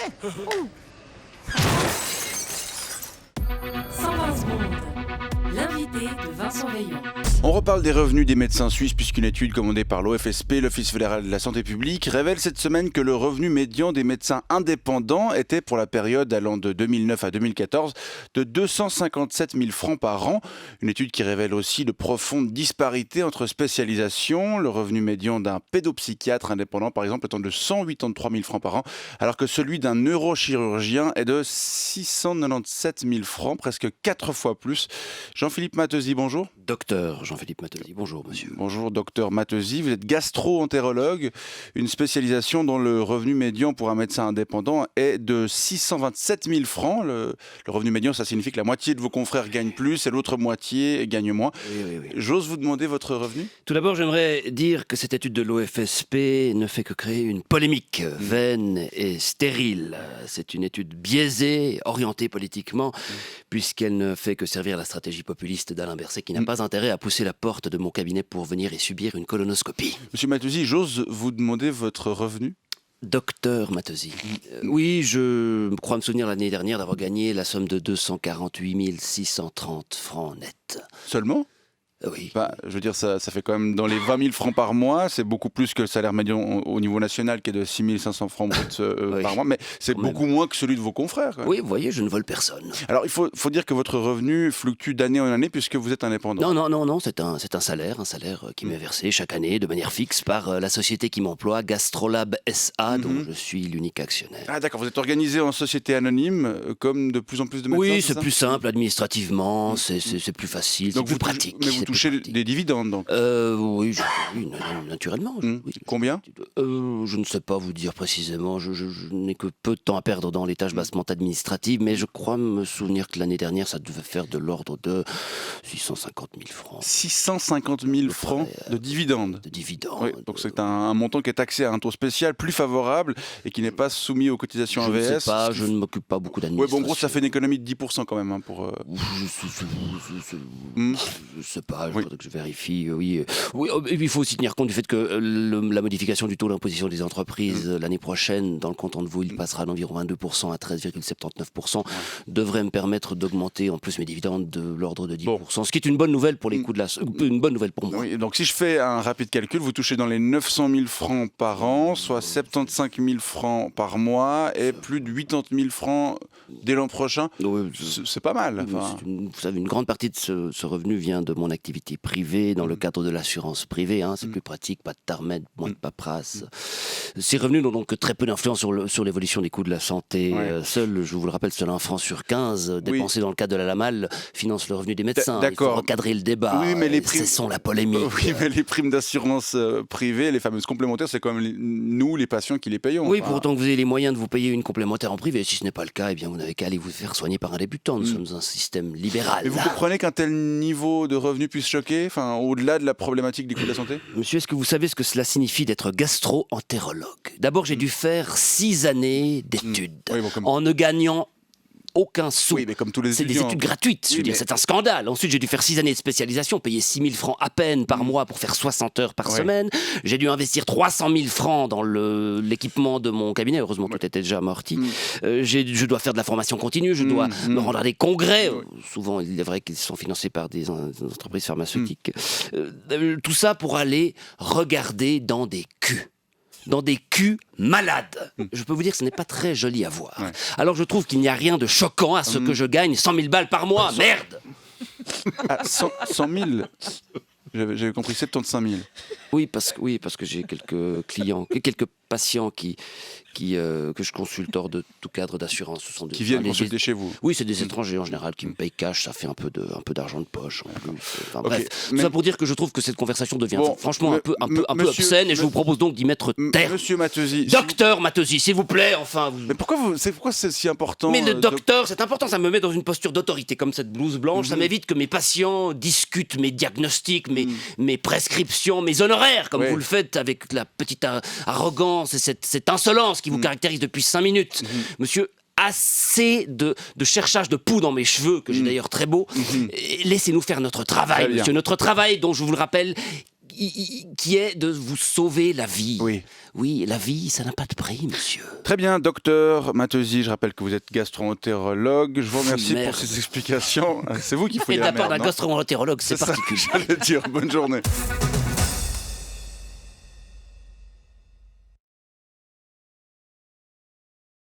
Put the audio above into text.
Ouh. 120 secondes. L'invité de Vincent Veillon. On reparle des revenus des médecins suisses puisqu'une étude commandée par l'OFSP, l'Office fédéral de la santé publique, révèle cette semaine que le revenu médian des médecins indépendants était pour la période allant de 2009 à 2014 de 257 000 francs par an. Une étude qui révèle aussi de profondes disparités entre spécialisations. Le revenu médian d'un pédopsychiatre indépendant, par exemple, étant de 183 000 francs par an, alors que celui d'un neurochirurgien est de 697 000 francs, presque 4 fois plus. Jean-Philippe Matteusi, bonjour. Docteur Jean-Philippe Matteusi, bonjour monsieur. Bonjour docteur Matteusi, vous êtes gastro-entérologue, une spécialisation dont le revenu médian pour un médecin indépendant est de 627 000 francs. Le revenu médian, ça signifie que la moitié de vos confrères gagnent plus et l'autre moitié gagne moins. Oui. J'ose vous demander votre revenu ? Tout d'abord, j'aimerais dire que cette étude de l'OFSP ne fait que créer une polémique vaine et stérile. C'est une étude biaisée, orientée politiquement, puisqu'elle ne fait que servir la stratégie populiste d'Alain Berset qui n'a pas intérêt à pousser la porte de mon cabinet pour venir y subir une colonoscopie. Monsieur Matteusi, j'ose vous demander votre revenu ? Docteur Matteusi. Oui, je crois me souvenir l'année dernière d'avoir gagné la somme de 248 630 francs nets. Seulement ? Oui. Je veux dire, ça fait quand même dans les 20 000 francs par mois, c'est beaucoup plus que le salaire médian au niveau national qui est de 6 500 francs bruts Oui. par mois, mais c'est beaucoup moins que celui de vos confrères. Quand même. Oui, vous voyez, je ne vole personne. Alors, il faut dire que votre revenu fluctue d'année en année puisque vous êtes indépendant. Non, c'est un salaire qui m'est versé chaque année de manière fixe par la société qui m'emploie, Gastrolab SA, dont je suis l'unique actionnaire. Ah d'accord, vous êtes organisé en société anonyme, comme de plus en plus de médecins. Oui, c'est c'est ça plus simple administrativement, c'est plus facile, c'est Donc plus vous pratique. Mais vous c'est plus touchez pratique. des dividendes donc. Oui, naturellement. Oui. Combien ? Je ne sais pas vous dire précisément. Je n'ai que peu de temps à perdre dans les tâches bassement administratives, mais je crois me souvenir que l'année dernière, ça devait faire de l'ordre de 650 000 francs. 650 000 francs de dividendes. De dividendes. Oui, donc c'est un montant qui est taxé à un taux spécial plus favorable et qui n'est pas soumis aux cotisations Je ne AVS. sais pas, je ne m'occupe pas beaucoup Oui, d'administration. bon, en gros, ça fait une économie de 10% quand même. Hein, pour, Je sais pas, il faudrait que je vérifie. Oui, et puis il faut aussi tenir compte du fait que la modification du taux d'imposition des entreprises l'année prochaine, dans le canton de Vaud, il passera d'environ 22% à 13,79%, devrait me permettre d'augmenter en plus mes dividendes de l'ordre de 10%, ce qui est une bonne nouvelle pour les coûts de une bonne nouvelle pour moi. Oui, donc si je fais un rapide calcul, vous touchez dans les 900 000 francs par an, soit 75 000 francs par mois et plus de 80 000 francs dès l'an prochain. Oui, c'est pas mal. Enfin. Vous savez, une grande partie de ce revenu vient de mon activité privée, dans le cadre de l'assurance privée. C'est plus pratique, pas de tarmède, moins de paperasse. Ces revenus n'ont donc que très peu d'influence sur l'évolution des coûts de la santé. Je vous le rappelle, seul un franc sur 15 dépensé dans le cadre de la LAMAL finance le revenu des médecins. D'accord. Il faut recadrer le débat. Oui, mais les primes... Cessons la polémique. Oui, mais les primes d'assurance privée, les fameuses complémentaires, c'est quand même nous, les patients, qui les payons. Oui, pour autant que vous ayez les moyens de vous payer une complémentaire en privé. Si ce n'est pas le cas, eh bien, vous n'avez qu'à aller vous faire soigner par un débutant. Nous sommes un système libéral. Et vous comprenez qu'un tel niveau de revenu puisse choquer, au-delà de la problématique des coûts de la santé ? Monsieur, est-ce que vous savez ce que cela signifie d'être gastro-entérologue ? D'abord, j'ai dû faire 6 années d'études en ne gagnant aucun sou. Oui, mais comme tous les c'est des étudiants. études gratuites, je veux dire, c'est un scandale. Ensuite, j'ai dû faire 6 années de spécialisation, payer 6 000 francs à peine par mois pour faire 60 heures par semaine. J'ai dû investir 300 000 francs dans l'équipement de mon cabinet. Heureusement, tout était déjà amorti. Je dois faire de la formation continue, je dois me rendre à des congrès. Souvent, il est vrai qu'ils sont financés par des entreprises pharmaceutiques. Tout ça pour aller regarder dans des culs. Dans des culs malades. Je peux vous dire que ce n'est pas très joli à voir. Alors je trouve qu'il n'y a rien de choquant à ce que je gagne 100 000 balles par mois. Merde. 100 000 J'avais compris 75 000. Oui, parce que j'ai quelques clients, quelques patients que je consulte hors de tout cadre d'assurance. Ce sont qui viennent consulter chez vous. Oui, c'est des étrangers en général qui me payent cash. Ça fait un peu d'argent de poche en plus. Bref, mais... tout ça pour dire que je trouve que cette conversation devient franchement un peu obscène et je vous propose donc d'y mettre terme. Monsieur Matteusi. Docteur Matteusi, s'il vous plaît, enfin. Mais pourquoi c'est si important ? Mais le docteur, c'est important, ça me met dans une posture d'autorité comme cette blouse blanche. Ça m'évite que mes patients discutent mes diagnostics, mes prescriptions, mes honoraires, comme vous le faites avec la petite arrogance et cette insolence qui vous caractérise depuis 5 minutes. Monsieur, assez de cherchage de poux dans mes cheveux, que j'ai d'ailleurs très beau. Laissez-nous faire notre travail, monsieur. Notre travail, dont je vous le rappelle, qui est de vous sauver la vie. Oui. Oui, la vie, ça n'a pas de prix, monsieur. Très bien, docteur Matteusi, je rappelle que vous êtes gastro-entérologue. Je vous remercie pour ces explications. C'est vous qui fouillez Et de la la part merde, d'un non gastro-entérologue, c'est ça, particulier. j'allais dire. Bonne journée.